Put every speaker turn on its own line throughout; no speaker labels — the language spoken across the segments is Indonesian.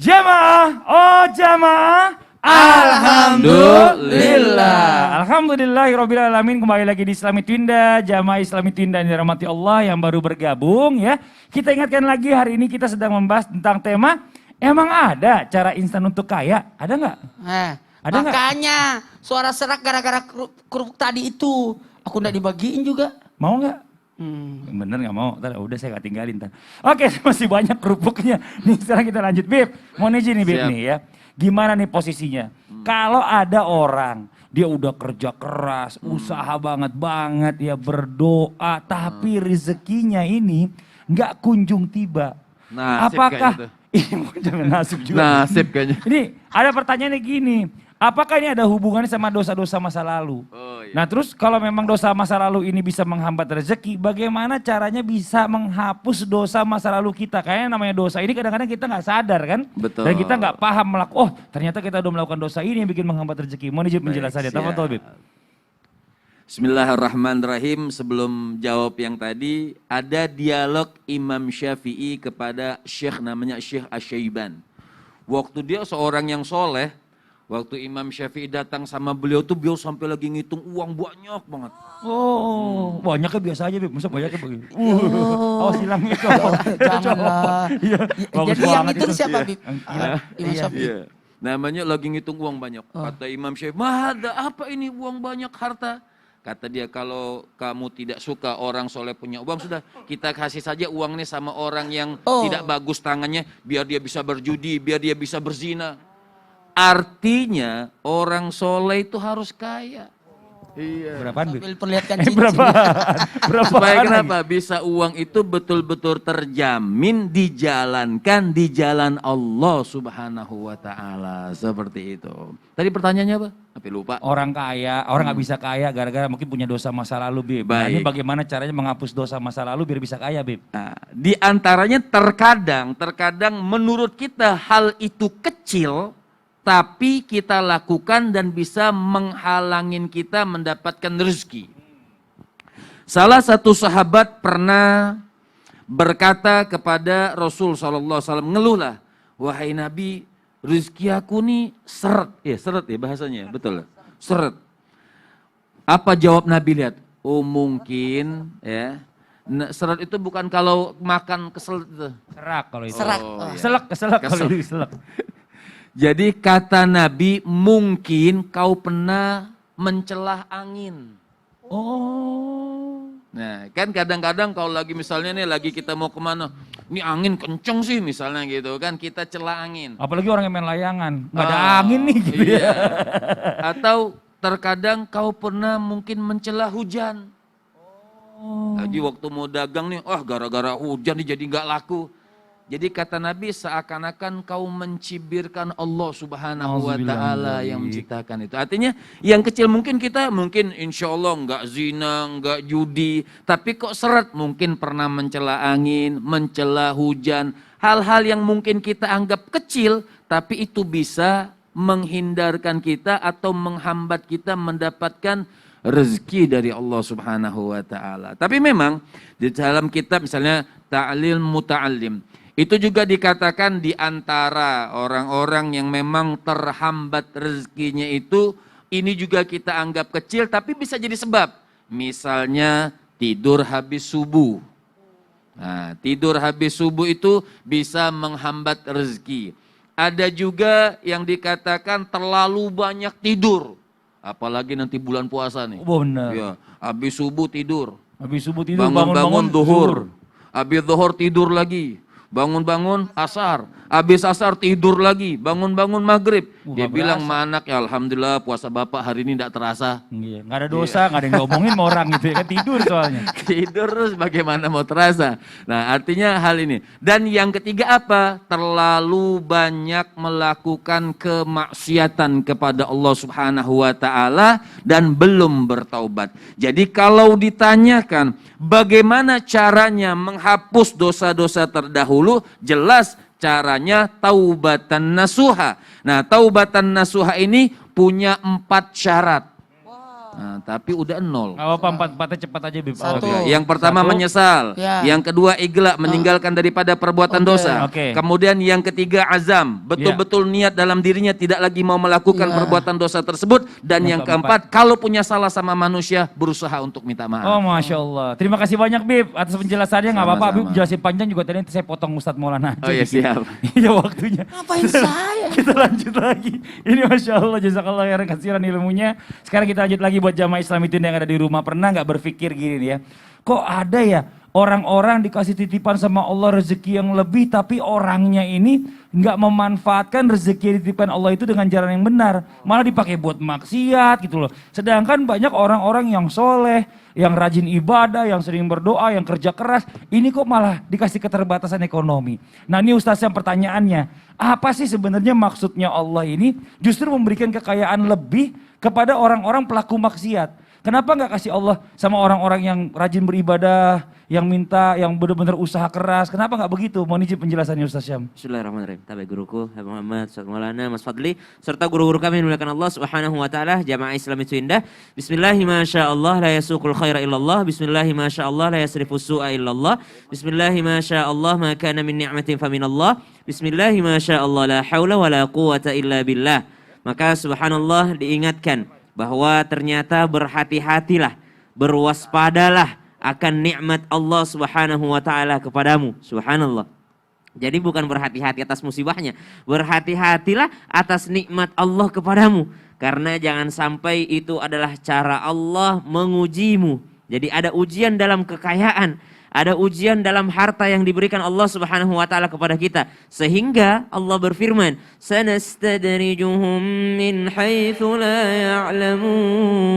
Jamaah, oh jamaah.
Alhamdulillah.
Alhamdulillahirrabbilalamin. Kembali lagi di Islami Twinda, jamaah Islami Twinda yang dirahmati Allah yang baru bergabung ya. Kita ingatkan lagi hari ini kita sedang membahas tentang tema, emang ada cara instan untuk kaya? Ada nggak? Ada
Makanya suara serak gara-gara kerupuk tadi itu. Aku nggak dibagiin juga.
Mau nggak? Bener nggak mau? Udah saya nggak tinggalin. Oke, masih banyak kerupuknya. Nih sekarang kita lanjut, Bib. Mau nih Bib nih ya. Gimana nih posisinya? Kalau ada orang, dia udah kerja keras, usaha banget ya, berdoa, tapi rezekinya ini nggak kunjung tiba.
Nasib
apakah ini jangan nasib juga.
Nasib kayaknya.
Ini ada pertanyaannya gini, apakah ini ada hubungannya sama dosa-dosa masa lalu?
Oh, iya.
Nah terus kalau memang dosa masa lalu ini bisa menghambat rezeki, bagaimana caranya bisa menghapus dosa masa lalu kita? Kayaknya namanya dosa ini kadang-kadang kita nggak sadar kan?
Betul.
Dan kita nggak paham oh ternyata kita udah melakukan dosa ini yang bikin menghambat rezeki. Mau nih penjelasannya, tafadhol Bib.
Bismillahirrahmanirrahim. Sebelum jawab yang tadi, ada dialog Imam Syafi'i kepada Syekh namanya Syekh Asy-Syaiban. Waktu dia seorang yang soleh, waktu Imam Syafi'i datang sama beliau tuh beliau sampai lagi ngitung uang banyak banget.
Oh, banyaknya biasa aja Bib, masa banyaknya begini. Awas hilang itu.
Janganlah.
Iya, bagus
Jadi yang
banget
itu
itu.
siapa, Bib? Imam
Iya.
Syafi'i.
Iya. Namanya lagi ngitung uang banyak. Kata Imam Syafi'i, "Mahada, apa ini uang banyak harta?" Kata dia, kalau kamu tidak suka orang soleh punya uang, sudah kita kasih saja uang ini sama orang yang tidak bagus tangannya, biar dia bisa berjudi, biar dia bisa berzina. Artinya orang soleh itu harus kaya. Iya.
Berapaan Bib?
Sambil perlihatkan cincin.
Berapaan
Supaya
lagi?
kenapa? Bisa uang itu betul-betul terjamin dijalankan di jalan Allah Subhanahu wa Ta'ala. Seperti itu. Tadi pertanyaannya apa? Tapi lupa.
Orang kaya, orang nggak bisa kaya gara-gara mungkin punya dosa masa lalu, Bib. Nah, ini
Baik.
bagaimana caranya menghapus dosa masa lalu biar bisa kaya, Bib?
Nah, di antaranya terkadang menurut kita hal itu kecil, tapi kita lakukan dan bisa menghalangin kita mendapatkan rezeki. Salah satu sahabat pernah berkata kepada Rasul SAW, ngeluhlah, wahai Nabi, rezeki aku nih seret. Ya seret ya bahasanya, betul. Seret. Apa jawab Nabi, lihat? Oh mungkin ya. Seret itu bukan kalau makan kesel itu.
Serak kalau itu.
Serak.
Oh, iya.
Selek kalau itu selek.
Jadi kata Nabi, mungkin kau pernah mencelah angin.
Oh.
Nah kan kadang-kadang kalau lagi misalnya nih lagi kita mau kemana, ini angin kenceng sih misalnya gitu kan, kita celah angin.
Apalagi orang yang main layangan, nggak ada angin nih gitu
Iya.
ya.
Atau terkadang kau pernah mungkin mencelah hujan. Lagi waktu mau dagang nih, gara-gara hujan nih jadi nggak laku. Jadi kata Nabi seakan-akan kau mencibirkan Allah Subhanahu wa Ta'ala yang menciptakan itu. Artinya yang kecil mungkin kita insya Allah nggak zina, nggak judi. Tapi kok seret mungkin pernah mencela angin, mencela hujan. Hal-hal yang mungkin kita anggap kecil tapi itu bisa menghindarkan kita atau menghambat kita mendapatkan rezeki dari Allah Subhanahu wa Ta'ala. Tapi memang di dalam kitab misalnya Ta'lil Muta'allim, itu juga dikatakan di antara orang-orang yang memang terhambat rezekinya itu, ini juga kita anggap kecil tapi bisa jadi sebab. Misalnya tidur habis subuh. Nah, tidur habis subuh itu bisa menghambat rezeki. Ada juga yang dikatakan terlalu banyak tidur. Apalagi nanti bulan puasa nih.
Benar.
Ya, habis subuh tidur.
Habis subuh tidur
Bangun-bangun duhur. Habis duhur tidur lagi. Bangun-bangun asar, habis asar tidur lagi, bangun-bangun maghrib. Dia bilang sama anak, ya alhamdulillah puasa bapak hari ini tidak terasa.
Iya, nggak ada dosa, nggak ada yang ngomongin sama orang gitu ya kan, tidur soalnya.
Tidur terus bagaimana mau terasa. Nah artinya hal ini. Dan yang ketiga apa? Terlalu banyak melakukan kemaksiatan kepada Allah Subhanahu wa Ta'ala dan belum bertaubat. Jadi kalau ditanyakan bagaimana caranya menghapus dosa-dosa terdahulu, jelas caranya taubatan nasuha. Nah taubatan nasuha ini punya 4 syarat. Nah, tapi udah 0.
Gak apa-apa, empat-empatnya cepat aja Bib.
Satu.
Oke.
Yang pertama
Satu.
menyesal,
Ya.
yang kedua igla meninggalkan daripada perbuatan
Oke.
dosa.
Oke.
Kemudian yang ketiga azam, betul-betul niat dalam dirinya tidak lagi mau melakukan
Ya.
perbuatan dosa tersebut. Dan yang keempat, kalau punya salah sama manusia berusaha untuk minta
Oh
maaf.
Masya Allah. Terima kasih banyak Bib atas penjelasannya. Gak apa-apa Bib
Sama-sama.
jelasin panjang juga tadi saya potong Ustadz Maulana aja.
Oh iya,
dikit.
siap.
Iya waktunya.
Ngapain saya?
Kita lanjut lagi. Ini Masya Allah, jazakallah khairan kasiran ilmunya. Sekarang kita lanjut lagi buat jamaah Islam itu yang ada di rumah. Pernah nggak berpikir gini nih ya, kok ada ya orang-orang dikasih titipan sama Allah rezeki yang lebih, tapi orangnya ini nggak memanfaatkan rezeki yang dititipkan Allah itu dengan jalan yang benar. Malah dipakai buat maksiat gitu loh. Sedangkan banyak orang-orang yang soleh, yang rajin ibadah, yang sering berdoa, yang kerja keras. Ini kok malah dikasih keterbatasan ekonomi. Nah ini Ustaz yang pertanyaannya, apa sih sebenarnya maksudnya Allah ini justru memberikan kekayaan lebih kepada orang-orang pelaku maksiat? Kenapa nggak kasih Allah sama orang-orang yang rajin beribadah, yang minta, yang benar-benar usaha keras? Kenapa nggak begitu? Mohon izin penjelasannya Ustaz Syam.
Bismillahirrahmanirrahim. Tabai guruku, Habib Muhammad, Ustaz Maulana, Mas Fadli, serta guru-guru kami yang dimuliakan Allah Subhanahu wa taala, jamaah Islam itu indah. Bismillahi masyaallah la yasuqul khaira illallah, bismillahi masyaallah la yasrifus su'a illallah, bismillahi masyaallah ma kana min ni'matin faminallah, bismillahi masyaallah la haula wa la quwata illa billah. Maka subhanallah diingatkan bahwa ternyata berhati-hatilah, berwaspadalah akan nikmat Allah Subhanahu wa taala kepadamu. Subhanallah. Jadi bukan berhati-hati atas musibahnya, berhati-hatilah atas nikmat Allah kepadamu. Karena jangan sampai itu adalah cara Allah mengujimu. Jadi ada ujian dalam kekayaan, ada ujian dalam harta yang diberikan Allah Subhanahu wa taala kepada kita. Sehingga Allah berfirman, "Sanastadrijuhum min haitsu la ya'lamun."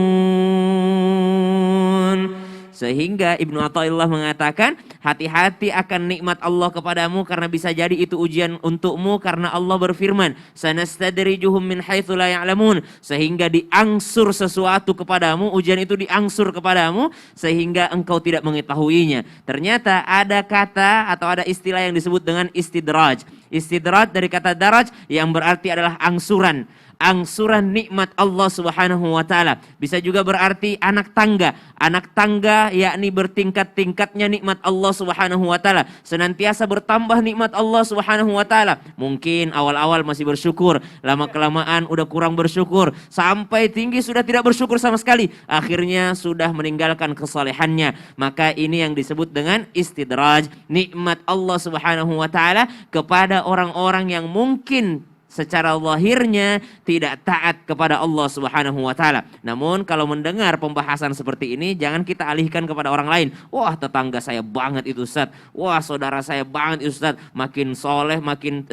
Sehingga Ibnu Athaillah mengatakan, hati-hati akan nikmat Allah kepadamu karena bisa jadi itu ujian untukmu karena Allah berfirman, "Sanastadrijuhum min haitsu la ya'lamun." Sehingga diangsur sesuatu kepadamu, ujian itu diangsur kepadamu sehingga engkau tidak mengetahuinya. Ternyata ada kata atau ada istilah yang disebut dengan istidraj. Istidraj dari kata daraj yang berarti adalah angsuran. Angsuran nikmat Allah Subhanahu wa taala. Bisa juga berarti anak tangga. Anak tangga yakni bertingkat-tingkatnya nikmat Allah Subhanahu wa taala. Senantiasa bertambah nikmat Allah Subhanahu wa taala. Mungkin awal-awal masih bersyukur, lama-kelamaan udah kurang bersyukur, sampai tinggi sudah tidak bersyukur sama sekali. Akhirnya sudah meninggalkan kesalehannya. Maka ini yang disebut dengan istidraj, nikmat Allah Subhanahu wa taala kepada orang-orang yang mungkin secara lahirnya tidak taat kepada Allah Subhanahu wa taala. Namun kalau mendengar pembahasan seperti ini jangan kita alihkan kepada orang lain. Wah, tetangga saya banget itu Ustaz. Wah, saudara saya banget itu Ustaz. Makin soleh, makin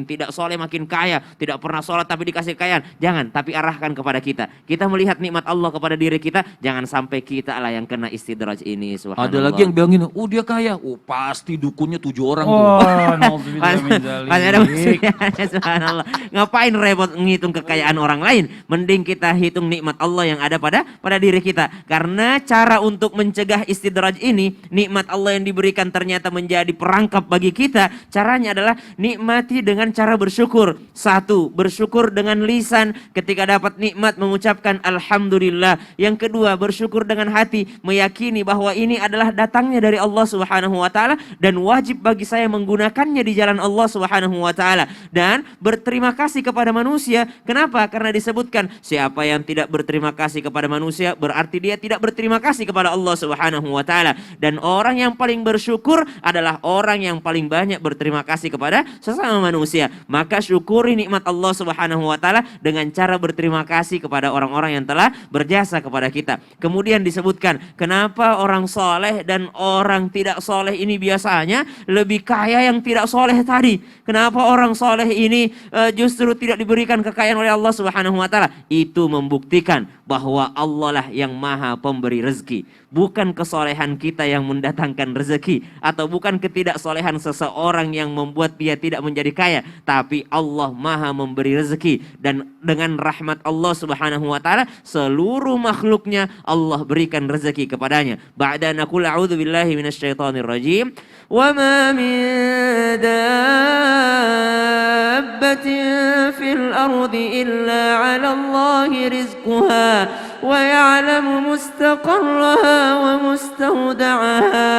tidak soleh, makin kaya. Tidak pernah sholat tapi dikasih kekayaan. Jangan, tapi arahkan kepada kita. Kita melihat nikmat Allah kepada diri kita, jangan sampai kita lah yang kena istidraj ini. Subhanallah.
Ada lagi yang bilangin, oh dia kaya. Oh pasti dukunnya 7 orang tuh.
Wah, nauzubillah min dzalik.
Pasti ada maksudnya, subhanallah. Ngapain repot ngitung kekayaan orang lain? Mending kita hitung nikmat Allah yang ada pada diri kita. Karena cara untuk mencegah istidraj ini, nikmat Allah yang diberikan ternyata menjadi perangkap bagi kita. Caranya adalah nikmati dengan cara bersyukur. Satu, bersyukur dengan lisan ketika dapat nikmat mengucapkan alhamdulillah. Yang kedua, bersyukur dengan hati, meyakini bahwa ini adalah datangnya dari Allah Subhanahu wa taala dan wajib bagi saya menggunakannya di jalan Allah Subhanahu wa taala. Dan berterima kasih kepada manusia. Kenapa? Karena disebutkan siapa yang tidak berterima kasih kepada manusia berarti dia tidak berterima kasih kepada Allah Subhanahu wa taala. Dan orang yang paling bersyukur adalah orang yang paling banyak berterima kasih kepada sesama manusia. Maka syukuri nikmat Allah Subhanahu wa taala dengan cara berterima kasih kepada orang-orang yang telah berjasa kepada kita. Kemudian disebutkan kenapa orang soleh dan orang tidak soleh ini biasanya lebih kaya yang tidak soleh tadi. Kenapa orang soleh ini justru tidak diberikan kekayaan oleh Allah Subhanahu wa taala? Itu membuktikan bahwa Allah lah yang maha pemberi rezeki. Bukan kesolehan kita yang mendatangkan rezeki, atau bukan ketidaksolehan seseorang yang membuat dia tidak menjadi kaya, tapi Allah maha memberi rezeki. Dan dengan rahmat Allah Subhanahu wa taala seluruh makhluknya Allah berikan rezeki kepadanya. Ba'da naqul a'udzu billahi minasyaitonir rajim. Wa ma min dabbatin fil ardi illa 'ala Allahi rizquha ويعلم مستقرها ومستودعها.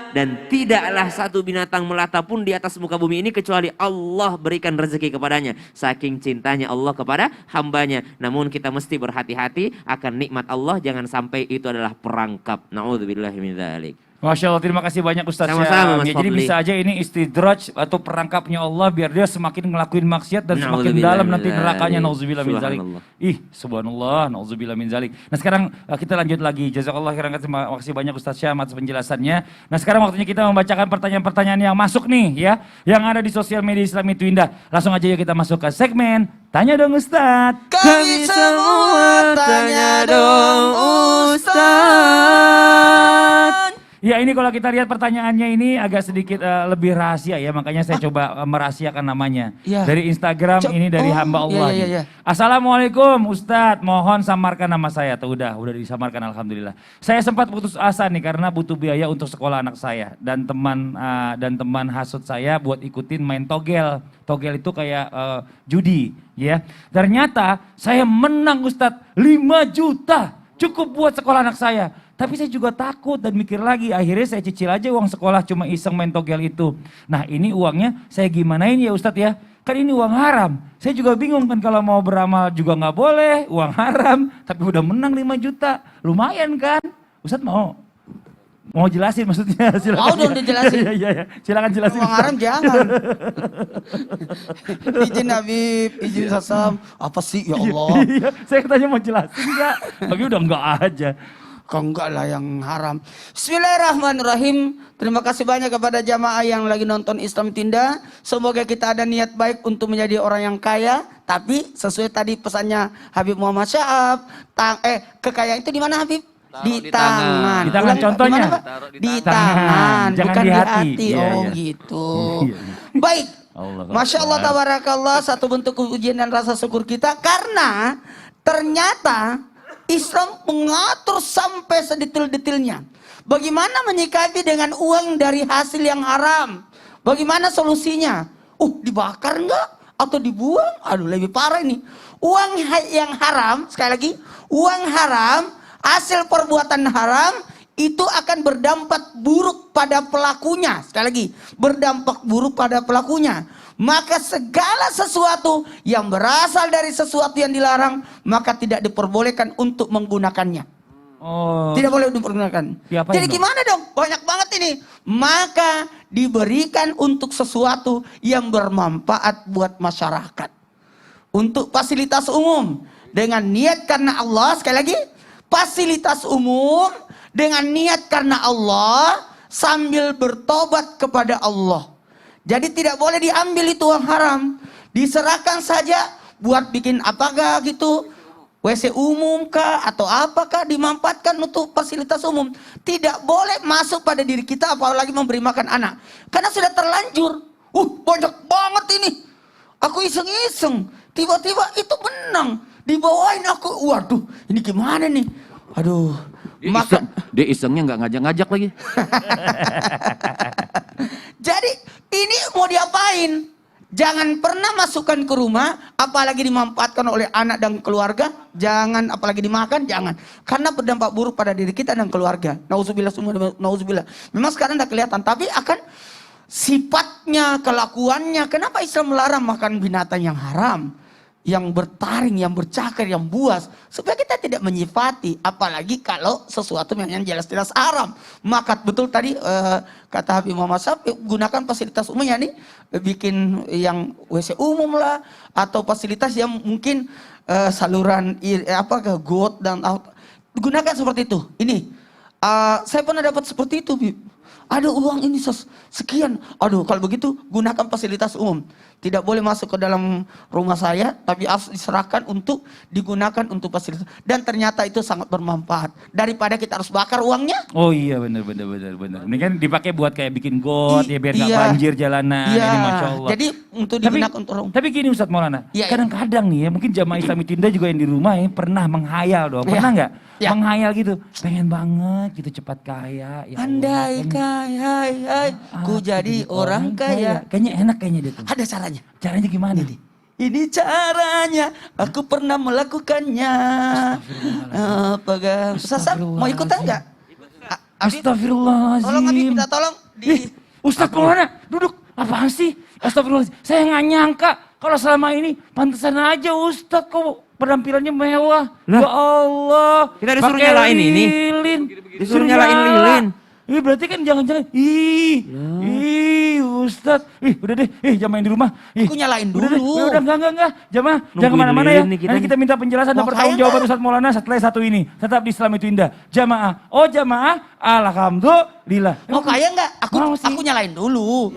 Dan tidaklah satu binatang melata pun di atas muka bumi ini kecuali Allah berikan rezeki kepadanya. Saking cintanya Allah kepada hambanya. Namun kita mesti berhati-hati akan nikmat Allah. Jangan sampai itu adalah perangkap. Na'udzubillahi min dzalik.
Masya Allah, terima kasih banyak Ustaz
Sama-sama,
Syam.
Mas
Ya, jadi
Fadli.
bisa aja ini istidraj atau perangkapnya Allah biar dia semakin ngelakuin maksiat dan semakin
Na'udzubillah
dalam
min
nanti
dzalik.
nerakanya. Nauzubillah min zalik.
Subhanallah.
Subhanallah, nauzubillah min zalik. Nah sekarang kita lanjut lagi. Jazakallah khairan, terima kasih banyak Ustaz Syam atas penjelasannya. Nah sekarang waktunya kita membacakan pertanyaan-pertanyaan yang masuk nih ya, yang ada di sosial media Islam itu Indah. Langsung aja yuk kita masuk ke segmen Tanya Dong Ustaz.
Kami semua tanya dong Ustaz.
Ya ini kalau kita lihat pertanyaannya ini agak sedikit lebih rahasia ya, makanya saya coba merahasiakan namanya.
Ya.
Dari Instagram, ini dari hamba Allah.
Iya,
nih.
iya.
Assalamualaikum Ustadz, mohon samarkan nama saya. Tuh udah disamarkan alhamdulillah. Saya sempat putus asa nih karena butuh biaya untuk sekolah anak saya dan teman hasut saya buat ikutin main togel. Togel itu kayak judi ya. Ternyata saya menang Ustadz 5 juta. Cukup buat sekolah anak saya. Tapi saya juga takut dan mikir lagi. Akhirnya saya cicil aja uang sekolah cuma iseng main togel itu. Nah ini uangnya saya gimanain ya Ustadz ya? Kan ini uang haram. Saya juga bingung kan kalau mau beramal juga nggak boleh. Uang haram. Tapi udah menang 5 juta. Lumayan kan? Ustadz mau jelasin maksudnya? Silakan.
Mau dong dijelasin.
Iya. Silakan jelasin.
Uang haram jangan. Izin Habib, izin Sasam. Apa sih ya Allah?
Iya, saya tanya mau jelasin nggak? Tapi udah nggak aja.
Kok enggak lah yang haram. Bismillahirrahmanirrahim. Terima kasih banyak kepada jamaah yang lagi nonton Islam Tinda. Semoga kita ada niat baik untuk menjadi orang yang kaya. Tapi sesuai tadi pesannya Habib Muhammad Syahab. Kekayaan itu di mana Habib?
Di tangan.
Di tangan contohnya.
Di mana, Pak?
Taruh di
Di
tangan.
tangan,
Jangan
bukan
di
di
hati.
hati.
Iya,
Oh
iya.
gitu.
Iya.
Baik.
Allah
Masya Allah
Akbar.
tabarakallah, satu bentuk ujian dan rasa syukur kita karena ternyata Islam mengatur sampai sedetil-detilnya. Bagaimana menyikapi dengan uang dari hasil yang haram? Bagaimana solusinya? Dibakar enggak? Atau dibuang? Aduh lebih parah ini. Uang yang haram, sekali lagi, uang haram, hasil perbuatan haram, itu akan berdampak buruk pada pelakunya. Sekali lagi, berdampak buruk pada pelakunya. Maka segala sesuatu yang berasal dari sesuatu yang dilarang, maka tidak diperbolehkan untuk menggunakannya.
Oh.
Tidak boleh dipergunakan.
Diapain
Jadi
dong?
gimana dong? Banyak banget ini. Maka diberikan untuk sesuatu yang bermanfaat buat masyarakat. Untuk fasilitas umum. Dengan niat karena Allah, sekali lagi, fasilitas umum dengan niat karena Allah sambil bertobat kepada Allah. Jadi tidak boleh diambil itu uang haram. Diserahkan saja buat bikin apakah gitu. WC umum kah atau apakah dimanfaatkan untuk fasilitas umum. Tidak boleh masuk pada diri kita apalagi memberi makan anak. Karena sudah terlanjur. Banyak banget ini. Aku iseng-iseng. Tiba-tiba itu menang. Dibawain aku. Waduh ini gimana nih. Aduh.
Dia isengnya nggak ngajak-ngajak lagi.
Jadi ini mau diapain? Jangan pernah masukkan ke rumah, apalagi dimanfaatkan oleh anak dan keluarga. Jangan, apalagi dimakan, jangan. Karena berdampak buruk pada diri kita dan keluarga. Nauzubillah, nauzubillah. Memang sekarang tidak kelihatan, tapi akan sifatnya, kelakuannya. Kenapa Islam melarang makan binatang yang haram? Yang bertaring, yang bercakar, yang buas. Supaya kita tidak menyifati. Apalagi kalau sesuatu yang jelas-jelas haram. Maka betul tadi kata Habib Muhammad Syahab, gunakan fasilitas umumnya nih. Bikin yang WC umum lah. Atau fasilitas yang mungkin saluran got dan gunakan seperti itu. Ini saya pernah dapat seperti itu, Bib. Ada uang ini sekian. Aduh, kalau begitu gunakan fasilitas umum. Tidak boleh masuk ke dalam rumah saya, tapi harus diserahkan untuk digunakan untuk fasilitas. Dan ternyata itu sangat bermanfaat. Daripada kita harus bakar uangnya.
Oh iya benar. Ini kan dipakai buat kayak bikin got ya biar nggak banjir jalanan.
Iya.
Ini Masya Allah.
Jadi untuk digunakan untuk orang.
Tapi gini Ustadz Maulana,
Iya,
kadang-kadang nih ya mungkin jamaah Islam Tinda juga yang di rumah ya pernah menghayal dong. Pernah nggak?
Iya.
Menghayal gitu, pengen banget gitu cepat kaya. Ya Allah,
Andai
pengen-
kaya, ku jadi orang kaya.
Kayaknya enak kayaknya dia tuh.
Ada caranya.
Caranya gimana nih?
Ini caranya, aku pernah melakukannya. Apa Ustaz Sam, mau ikutan nggak?
Astagfirullahaladzim.
Tolong Abi, minta tolong.
Ustaz Maulana, duduk. Apaan sih? Astagfirullahaladzim. Saya nggak nyangka kalau selama ini pantesan aja Ustaz kok penampilannya mewah.
Lah.
Ya Allah.
Kita disuruh
Pakai
nyalain ini.
lilin.
Disuruh nyalain lilin.
Ini berarti kan jangan-jangan. Ih, Ustaz. Udah deh. Jangan main di rumah.
Aku nyalain
Udah deh.
dulu.
Udah enggak. Jamaah,
Nungguin
jangan kemana-mana ya.
lilin nih kita
Nanti
nih.
kita minta penjelasan dan
Mau
pertanggung
kaya
jawaban
nggak?
Ustaz Maulana setelah satu ini. Tetap di Islam itu indah. Jamaah. Oh jamaah. Alhamdulillah.
Mau kaya nggak?
Mau sih.
Aku nyalain dulu.